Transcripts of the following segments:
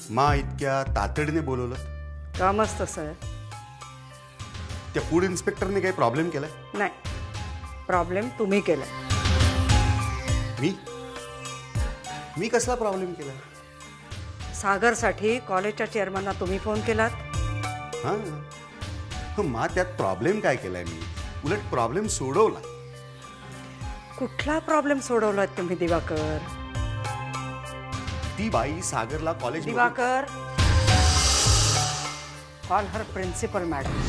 मा इतक्या तातडीने बोलवलं? कामच तसं आहे. त्या फूड इन्स्पेक्टरने काही प्रॉब्लेम केलाय? नाही, प्रॉब्लेम तुम्ही केलाय. मी कसला प्रॉब्लेम केला? सागरसाठी कॉलेजच्या चेअरमनला तुम्ही फोन केलात. हां, मा त्यात प्रॉब्लेम काय केलाय? मी उलट प्रॉब्लेम सोडवला. कुठला प्रॉब्लेम सोडवलाय तुम्ही दिवाकर? ती बाई सागरला college Diwakar, call her principal madam.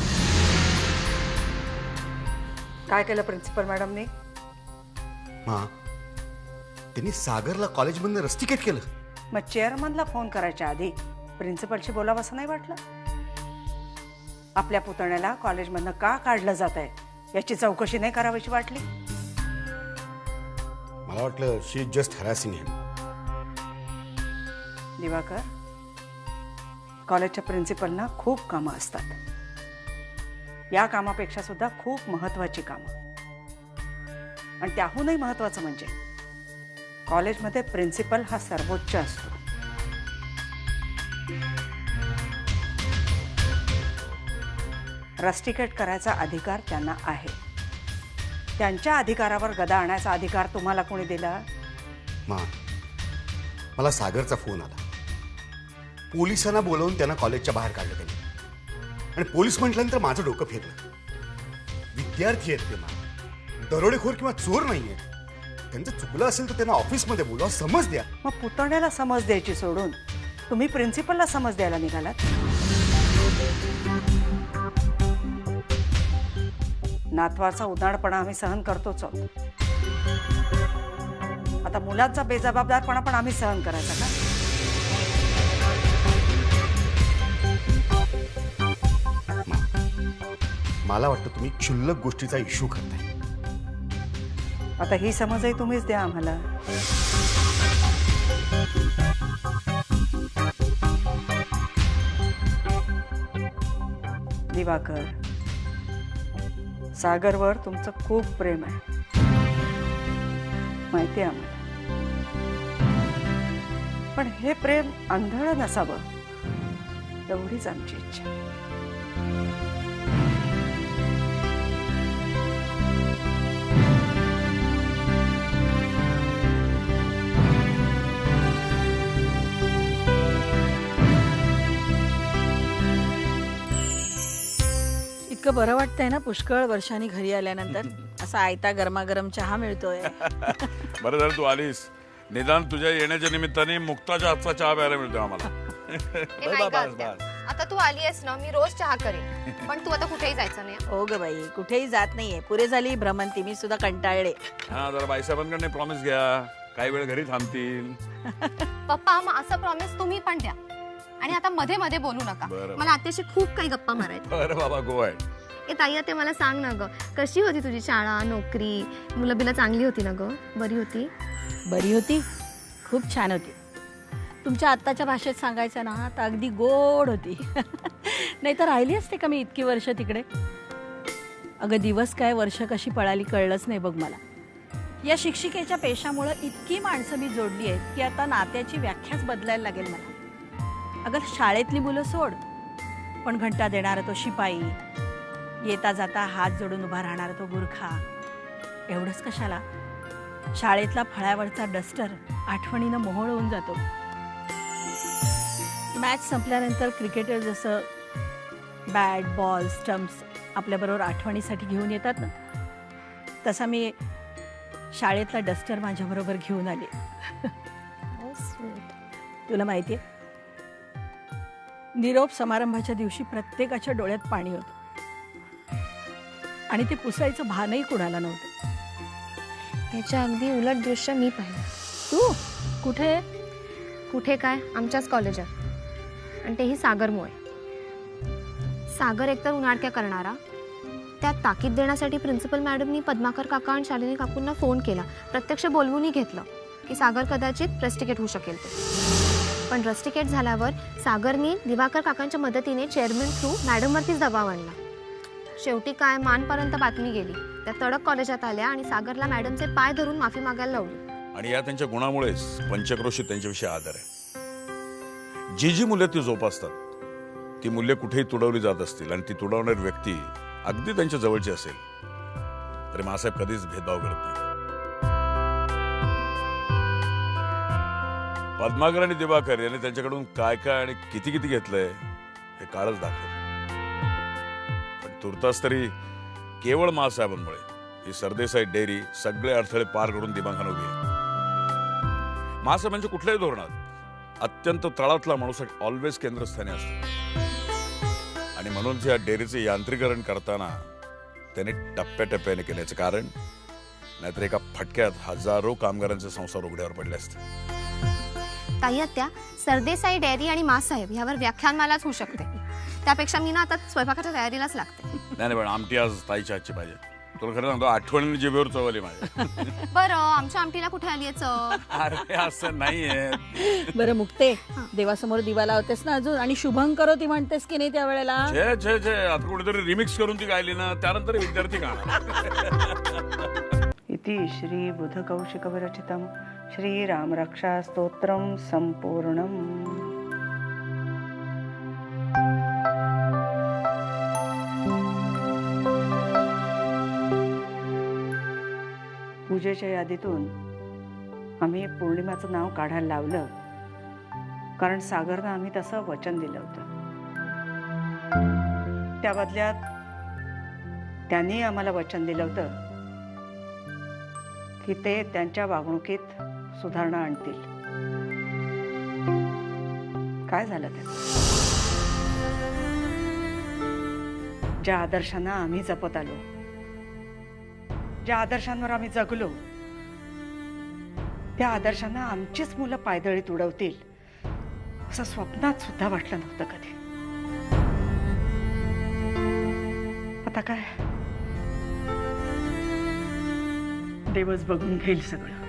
काय केलं प्रिन्सिपल मॅडमने? मा, त्यांनी सागरला कॉलेजमधनं रस्टिकेट केलं. मग चेअरमनला फोन करायच्या आधी प्रिन्सिपलशी बोलावं असं नाही वाटलं? आपल्या पुतण्याला कॉलेजमधनं का काढलं जात आहे याची चौकशी नाही करावीशी वाटली? मला वाटलं शी इज जस्ट हॅरॅसिंग हिम. दिवाकर, कॉलेजच्या प्रिन्सिपलना खूप कामं असतात. या कामापेक्षा सुद्धा खूप महत्वाची कामं. आणि त्याहूनही महत्वाचं म्हणजे कॉलेजमध्ये प्रिन्सिपल हा सर्वोच्च असतो. रस्टिकेट करायचा अधिकार त्यांना आहे. त्यांच्या अधिकारावर गदा आणायचा अधिकार तुम्हाला कोणी दिला? मा, मला सागरचा फोन आला. पोलिसांना बोलवून त्यांना कॉलेजच्या बाहेर काढलं त्यांनी. आणि पोलीस म्हटल्यानंतर माझं डोकं फिरलं. विद्यार्थी आहेत ते, मा, दरोडेखोर किंवा चोर नाहीये. त्यांचं चुकलं असेल तर त्यांना ऑफिसमध्ये बोलवा, समज द्या. मग पुतण्याला समज द्यायची सोडून तुम्ही प्रिन्सिपलला समज द्यायला निघालात. नातवाचा उदारपणा आम्ही सहन करतोच आहोत. आता मुलांचा बेजबाबदारपणा पण आम्ही सहन करायचा का? मला वाटतं तुम्ही क्षुल्लक गोष्टीचा इश्यू करताय. आता ही समजही तुम्हीच द्या आम्हाला. दिवाकर, सागरवर तुमचं खूप प्रेम आहे, माहिती आहे आम्हाला. पण हे प्रेम आंधळ नसावं एवढीच आमची इच्छा. इतकं बरं वाटतंय ना पुष्कळ वर्षांनी घरी आल्यानंतर. असा आयता गरमागरम चहा मिळतोय. बरं झालं तू आलीस. निदान तुझ्या येण्याच्या निमित्ताने मुक्ताच्या हातचा चहा प्यायला मिळतो आम्हाला. आता तू आली आहेस ना, मी रोज चहा करेन. पण तू आता कुठेही जायचं नाही. हो ग बाई, कुठेही जात नाहीये. पुरे झाली भ्रमंती, मी सुद्धा कंटाळले. हा, जरा बाईसाहेबांकडे प्रॉमिस घ्या, काही वेळ घरी थांबतील. पप्पा, मग असं प्रॉमिस तुम्ही पण द्या. आणि आता मध्ये मध्ये बोलू नका. मला आत्याशी खूप काही गप्पा मारायच्या. बरं बाबा, गो आहे. ए ताई, आता मला सांग ना ग, कशी होती तुझी शाळा, नोकरी? मुलं बिलं चांगली होती ना ग? बरी होती? बरी होती, खूप छान होती. तुमच्या आत्ताच्या भाषेत सांगायचं ना तर अगदी गोड होती. नाही तर राहिली असते का मी इतकी वर्ष तिकडे? अगं, दिवस काय वर्ष कशी पळाली कळलंच नाही बघ मला. या शिक्षिकेच्या पेशामुळे इतकी माणसं मी जोडली आहेत की आता नात्याची व्याख्याच बदलायला लागेल मला. अगं, शाळेतली मुलं सोड, पण घंटा देणारा तो शिपाई, येता जाता हात जोडून उभा राहणारा तो गुरखा, एवढंच कशाला, शाळेतला फळ्यावरचा डस्टर आठवणीनं मोहळ होऊन जातो. मॅच संपल्यानंतर क्रिकेटर जसं बॅट, बॉल, स्टम्प्स आपल्याबरोबर आठवणीसाठी घेऊन येतात ना, तसा मी शाळेतला डस्टर माझ्याबरोबर घेऊन आले. तुला माहिती आहे, निरोप समारंभाच्या दिवशी प्रत्येकाच्या डोळ्यात पाणी होतं आणि ते पुसायचं भानही कुणाला नव्हतं. ह्याच्या अगदी उलट दृश्य मी पाहिलं. तू कुठे? कुठे काय, आमच्याच कॉलेजात. आणि तेही सागरमुळे. सागर एकतर उन्हाळक्या करणारा, त्यात ताकीद देण्यासाठी प्रिन्सिपल मॅडमनी पद्माकर काका आणि शालिनी काकूंना फोन केला. प्रत्यक्ष बोलवूनही घेतलं की सागर कदाचित रस्टिकेट होऊ शकेल ते. पण रस्टिकेट झाल्यावर सागरनी दिवाकर काकांच्या मदतीने चेअरमन थ्रू मॅडमवरतीच दबाव आणला. शेवटी काय, मानपर्यंत बातमी गेली. त्या तडक कॉलेजात आल्या आणि सागरला मॅडमचे पाय धरून माफी मागायला लावली. आणि या त्यांच्या गुणामुळेच पंचक्रोशीत त्यांच्याविषयी आदर आहे. जी जी मूल्य ती जोपासतात ती मूल्य कुठेही तुडवली जात असतील आणि ती तुडवणारी व्यक्ती अगदी त्यांच्या जवळची असेल तरी मासाहेब कधीच भेदभाव करत नाही. पद्माकर आणि दिवाकर यांनी त्यांच्याकडून काय काय आणि किती किती घेतलंय हे काळच दाखवलं. पण तुर्तास तरी केवळ मासाहेबांमुळे ही सरदेसाई डेअरी सगळे अडथळे पार करून दिमाखान उभी आहे. मासाहेबांच्या कुठल्याही धोरणात अत्यंत तळातला माणूस ऑलवेज केंद्रस्थानी असतो आणि म्हणूनच या डेअरीचे यांत्रिकरण करताना त्याने टप्प्याटप्प्याने केल्याचं कारण नाहीतर एका फटक्यात हजारो कामगारांचे संसार उघड्यावर पडले असते. ताई आत्या, सरदेसाई डेअरी आणि मासाहेब यावर व्याख्यानमालाच होऊ शकते. त्यापेक्षा मी ना आता स्वयंपाकाच्या तयारीलाच लागते. नाही पण आमटी आज ताईच्या हातची पाहिजे. तुला खरं सांगतो आठवणीने जिभेवर चवली माझ्या. बरं, आमच्या आमटीला कुठे आली आहे चव? अरे असं नाहीये. बरं मुक्ते, देवासमोर दिवा लावतेस ना अजून, आणि शुभं करोती म्हणतेस की नाही त्यावेळेला? छे छे छे, आता कुठेतरी रिमिक्स करून ती गायली ना त्यानंतर विद्यार्थी गाणार. इति श्री बुधकौशिक विरचितम श्रीराम रक्षा स्तोत्रम संपूर्णम. पूजेच्या यादीतून आम्ही पौर्णिमाचं नाव काढायला लावलं कारण सागरनं आम्ही तसं वचन दिलं होतं. त्या बदल्यात त्यांनी आम्हाला वचन दिलं होतं की ते त्यांच्या वागणुकीत सुधारणा आणतील. काय झालं ते? ज्या आदर्शांना आम्ही जपत आलो, ज्या आदर्शांवर आम्ही जगलो, त्या आदर्शांना आमचीच मुलं पायदळीत उडवतील असं स्वप्नात सुद्धा वाटलं नव्हतं कधी. आता काय, देवच बघून घेईल सगळं.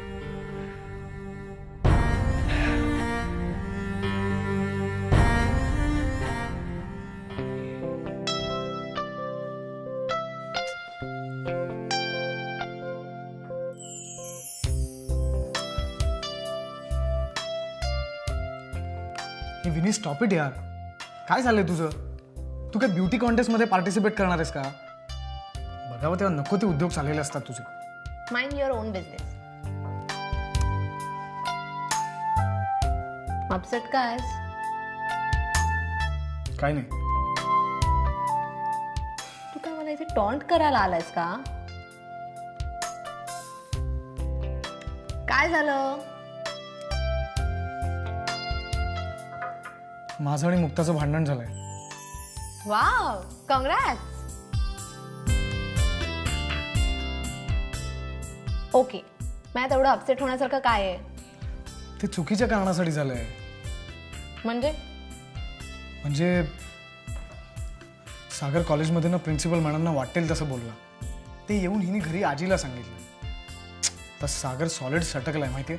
विनी, स्टॉप इट यार. काय झालंय तुझं? तू काय ब्युटी कॉन्टेस्टमध्ये पार्टिसिपेट करणार आहेस का? बघावं तेव्हा नको ते उद्योग चाललेले असतात तुझे. Mind your on business. Upset काय? काय नाही. तू काय मला इथे टॉन्ट करायला आलायस का? काय झालं? माझं आणि मुक्ताचं भांडण झालंय. Wow, congrats. ओके, मॅथ एवढं अपसेट होण्यासारखं काय आहे? ते चुकीच्या कारणासाठी झालंय. म्हणजे सागर कॉलेजमध्ये ना प्रिन्सिपल मॅडमना वाटेल तसं बोलला. ते येऊन हिने घरी आजीला सांगितलं. तर सागर सॉलिड सटकलाय माहितीये.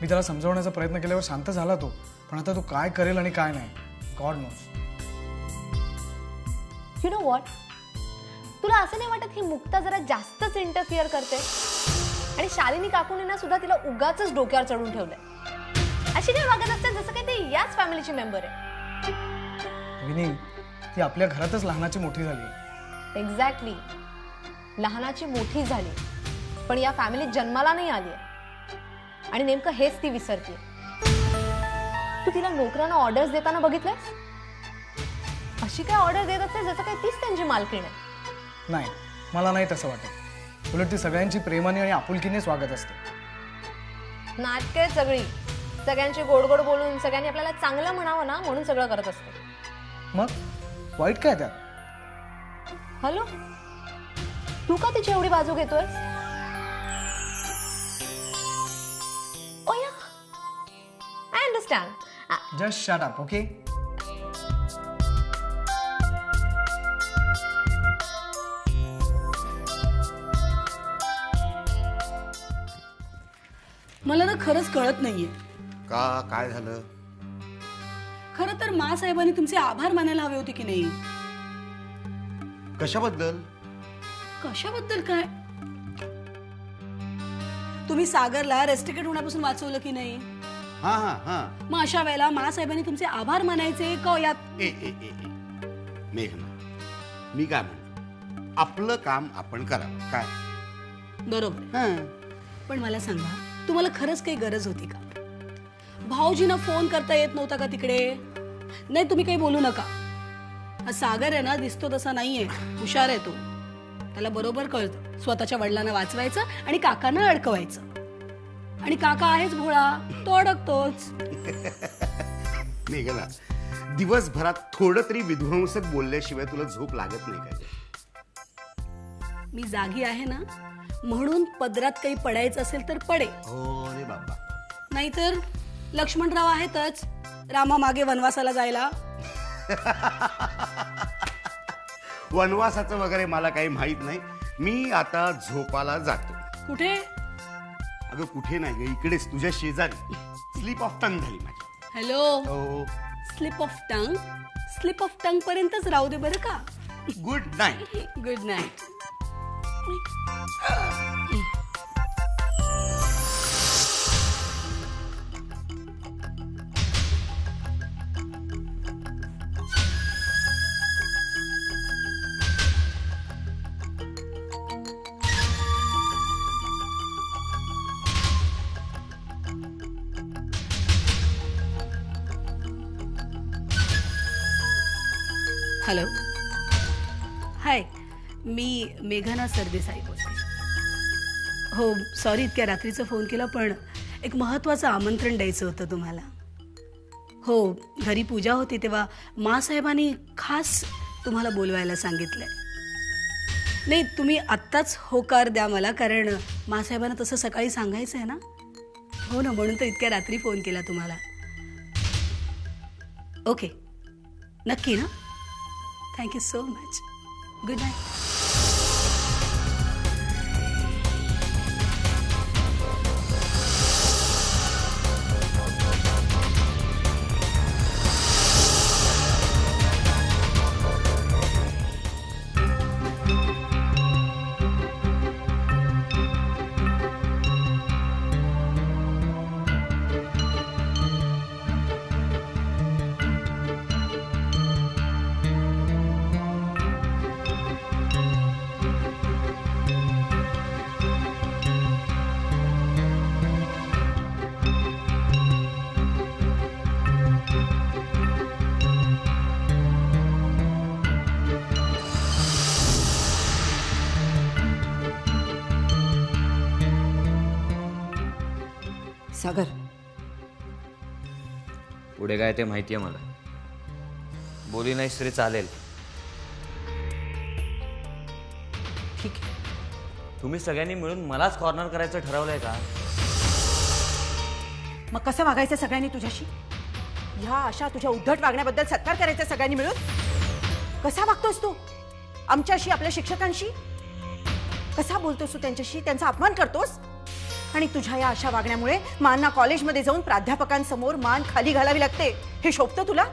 मी त्याला समजावण्याचा प्रयत्न केल्यावर शांत झाला तो, पण आता तो काय करेल आणि काय नाही, God knows. You know what, तुला असं नाही वाटत ही मुक्ता जरा जास्तच इंटरफिअर करते? आणि शालिनी काकूने ना सुद्धा तिला उगाचच डोक्यावर चढून ठेवलंय. अशी काही वागत असते जसं काही ते याच फॅमिलीची मेंबर आहे. विनी, ती आपल्या घरातच लहानाची मोठी झाली. एक्झॅक्टली, लहानाची मोठी झाली, पण या फॅमिलीत जन्माला नाही आली. आणि नेमकं हेच ती विसरते. तू तिला नोकरांना ऑर्डर्स देताना बघितलंस? अशी काय ऑर्डर देत असते जसं काही तीच त्यांची मालकीण आहे. नाही, मला नाही तसं वाटत. उलट ती सगळ्यांची प्रेमाने आणि आपुलकीने स्वागत असते. नाटके सगळी, सगळ्यांची गोड गोड बोलून सगळ्यांनी आपल्याला चांगलं म्हणावं ना म्हणून सगळं करत असते. मग वाईट काय त्यात? हॅलो, तू का तिची एवढी बाजू घेतोय? ओ या, I understand. Just shut up, okay? मला ना खरंच कळत नाहीये. का, काय झालं? खरं तर मा साहेबांनी तुमचे आभार मानायला हवे होते की नाही? कशाबद्दल? कशाबद्दल काय? तुम्ही सागरला रेस्ट्रिकेट होण्यापासून वाचवलं की नाही? हा हा हा मग अशा वेळेला मासाहेबांनी तुमचे आभार मानायचे का यात? ए ए ए ए. मेघना, मी काय म्हणतो, आपलं काम आपण करावं काय. बरोबर. हा. पण मला सांगा, तुम्हाला खरंच काही गरज होती का? भाऊजींना फोन करता येत नव्हता का तिकडे? नाही, तुम्ही काही बोलू नका. हा सागर आहे ना, दिसतो तसा नाहीये, हुशार आहे तो. त्याला बरोबर कळतं स्वतःच्या वडिलांना वाचवायचं आणि काकांना अडकवायचं. आणि काका आहेच भोळा, तो अडकतोच. मेघना, दिवसभरात थोडं तरी विध्वंसक बोलल्याशिवाय तुला झोप लागत नाही का? मी जागी आहे ना, म्हणून पदरात काही पडायचं असेल तर पडे, हो रे बाबा. नाहीतर लक्ष्मणराव आहेतच रामा मागे वनवासाला जायला. वनवासाचं वगैरे मला काही माहित नाही. मी आता झोपाला जातो. कुठे? अगं कुठे नाही ग, इकडेच तुझ्या शेजारी. स्लीप ऑफ टंग झाली माझी. हॅलो, हो. Slip of tongue? Slip of tongue पर्यंतच राहू दे बरं का. Good night. Good night. Hello, hi, मी मेघना सरदेसाई बोलते. हो, सॉरी इतक्या रात्रीचा फोन केला, पण एक महत्त्वाचं आमंत्रण द्यायचं होतं तुम्हाला. हो, घरी पूजा होती तेव्हा मासाहेबांनी खास तुम्हाला बोलवायला सांगितलंय. नाही, तुम्ही आत्ताच होकार द्या मला, कारण मासाहेबांना तसं सकाळी सांगायचं आहे ना. हो ना, म्हणून तर इतक्या रात्री फोन केला तुम्हाला. ओके, नक्की ना. Thank you so much. Good night. सागर, पुढे काय ते माहितीये मला. बोली नाहीस तरी चालेल. ठीक आहे. तुम्ही सगळ्यांनी मिळून मलाच कॉर्नर करायचं ठरवलंय का? मग कसं वागायचं सगळ्यांनी तुझ्याशी? ह्या अशा तुझ्या उद्धट वागण्याबद्दल सत्कार करायचा सगळ्यांनी मिळून? कसा वागतोस तू आमच्याशी, आपल्या शिक्षकांशी? कसा बोलतोस तू त्यांच्याशी? त्यांचा अपमान करतोस? आणि तुझ्या या अशा वागण्यामुळे मांना कॉलेजमध्ये जाऊन प्राध्यापकांसमोर मान खाली घालावी लागते. हे शोभतं तुला?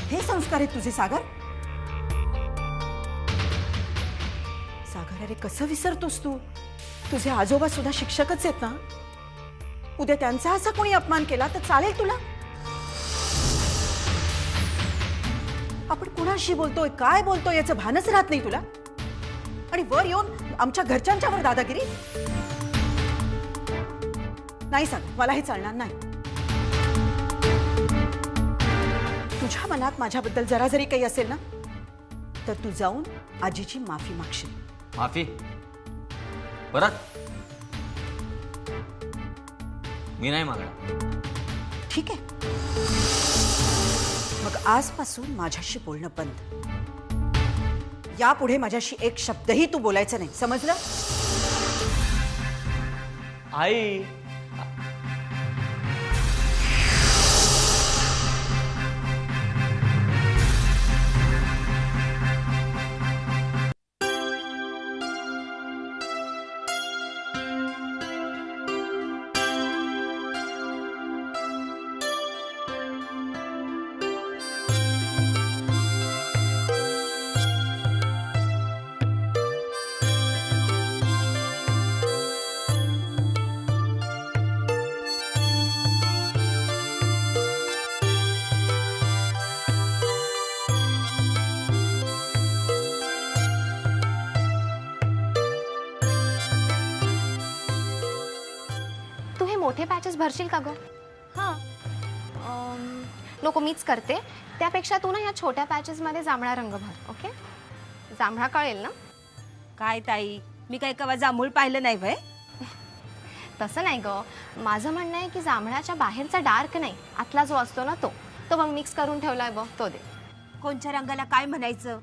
हे संस्कार आहेत तुझे सागर? सागर, अरे कसं विसरतोस तू? तुझे आजोबा सुद्धा शिक्षकच आहेत ना. उद्या त्यांचा असा कोणी अपमान केला तर चालेल तुला? आपण कुणाशी बोलतोय, काय बोलतोय याचं भानच राहत नाही तुला. आणि वर येऊन आमच्या घरच्यांच्यावर दादागिरी? नाही सांग, मला हे चालणार नाही. तुझ्या मनात माझ्याबद्दल जरा जरी काही असेल ना, तर तू जाऊन आजीची माफी मागशील. माफी? परत? मी नाही मागणार. ठीक आहे, मग आजपासून माझ्याशी बोलणं बंद. यापुढे माझ्याशी एक शब्दही तू बोलायचं नाही, समजलं? आई, छोटे पॅचेस भरशील का गं? हां. नको, मीच करते. त्यापेक्षा तू ना या छोट्या पॅचेसमध्ये जांभळा रंग भर. ओके? जांभळा कळेल ना? काय ताई, मी काय कवा जांभूळ पाहिलं नाही व्हय? तसं नाही गं, माझं म्हणणं आहे की जांभळाच्या बाहेरचा डार्क नाही, आतला जो असतो ना तो मग मिक्स करून ठेवलाय बघ, तो दे. कोणच्या रंगाला काय म्हणायचं,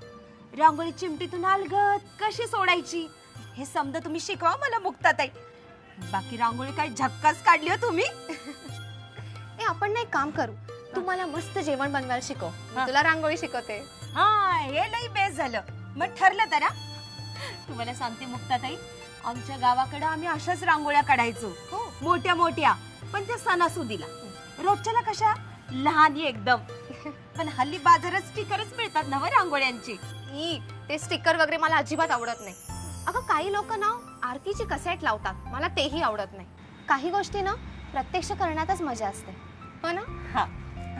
रांगोळी चिमटीतून अलगद कशी सोडायची हे समजा तुम्ही शिकवा मला मुक्ताताई. बाकी रांगोळी काय झक्काच काढली हो तुम्ही. ए, आपण ना एक काम करू, तू मला मस्त जेवण बनवायला शिकव, मी तुला रांगोळी शिकवते. हा, हे लई बेस झालं. मग ठरलं तर. तुम्हाला सांगते मुक्ताताई, आमच्या गावाकडे आम्ही अशाच रांगोळ्या काढायचो. हो, मोठ्या मोठ्या, पण त्या सणासुदीला. रोजच्याला कशा लहान एकदम. पण हल्ली बाजारात स्टिकरच मिळतात ना रांगोळ्यांची. ते स्टिकर वगैरे मला अजिबात आवडत नाही. अगं, काही लोक ना आरतीची कसेट लावतात, मला तेही आवडत नाही. काही गोष्टी ना प्रत्यक्ष करण्यातच मजा असते, हो ना? हा,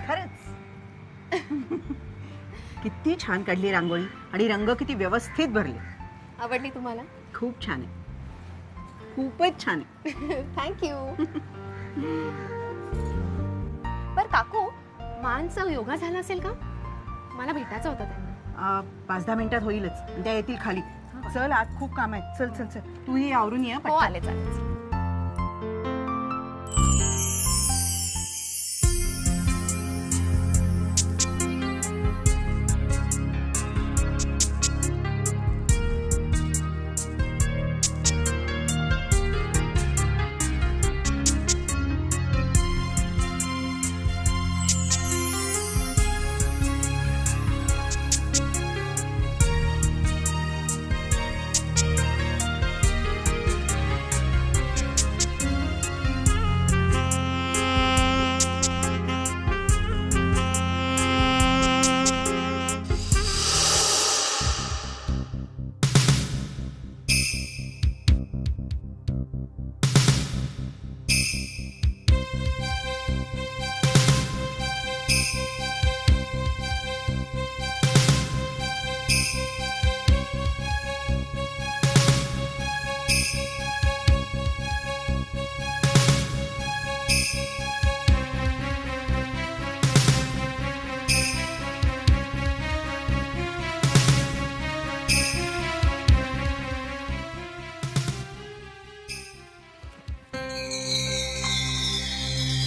खरंच. किती छान काढली रांगोळी आणि रंग किती व्यवस्थित भरले. आवडली तुम्हाला? खूप छान आहे, खूपच छान आहे. थँक्यू. बर काकू, मानचा योगा झाला असेल का? मला भेटायचं होतं त्यांना. 5-10 मिनिटात होईलच, त्या येतील खाली. चल, आज खूप काम आहे. चल चल चल, तूही आवरून ये. हो, आले, चालेल.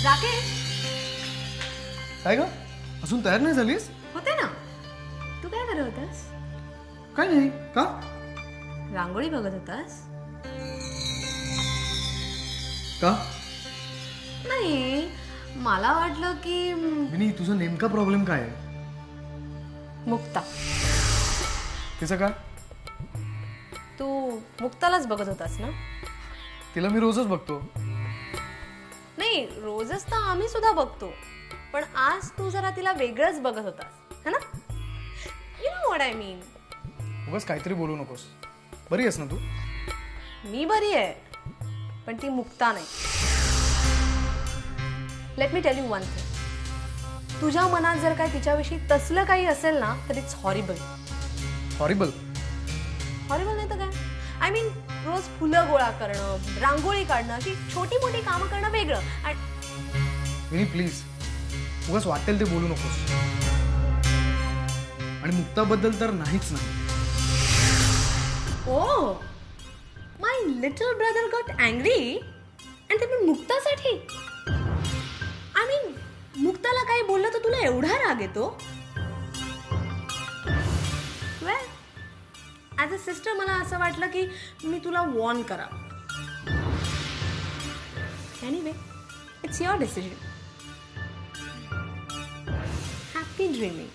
राकेश, काय ग, अजून तयार नाही झालीस? होते ना. तू काय करत होतास? काय नाही. का? रांगोळी बघत होतास? का? नाही, मला वाटलं की विनी, तुझा नेमका प्रॉब्लेम काय आहे? मुक्ता. तिचं काय? तू मुक्तालाच बघत होतास ना? तिला मी रोजच बघतो. नाही, रोजच तर आम्ही सुद्धा बघतो, पण आज तू जरा तिला वेगळंच बघत होतास, है ना? You know what I mean. उगाच काहीतरी बोलू नकोस. बरी आहेस ना तू? मी बरी आहे, पण ती मुक्ता नाही. Let me tell you one thing. तुझ्या मनात जर काय तिच्याविषयी तसलं काही असेल ना, तर इट्स हॉरिबल. हॉरिबल? हॉरिबल नाही तर काय. आय मीन, रोज फुलं गोळा करणं, रांगोळी काढणं, अशी छोटी मोठी कामं करणं वेगळं. विनी प्लीज, उगाच वाटेल ते बोलू नकोस. आणि मुक्ताबद्दल तर नाहीच नाही. ओ, माय लिटल ब्रदर गॉट अँग्री, आणि ते पण मुक्तासाठी. आय मीन, मुक्ताला काही बोललं तर तुला एवढा राग येतो? वेल, ॲज अ सिस्टर मला असं वाटलं की मी तुला वॉर्न करावं. Anyway, it's your decision. Happy dreaming.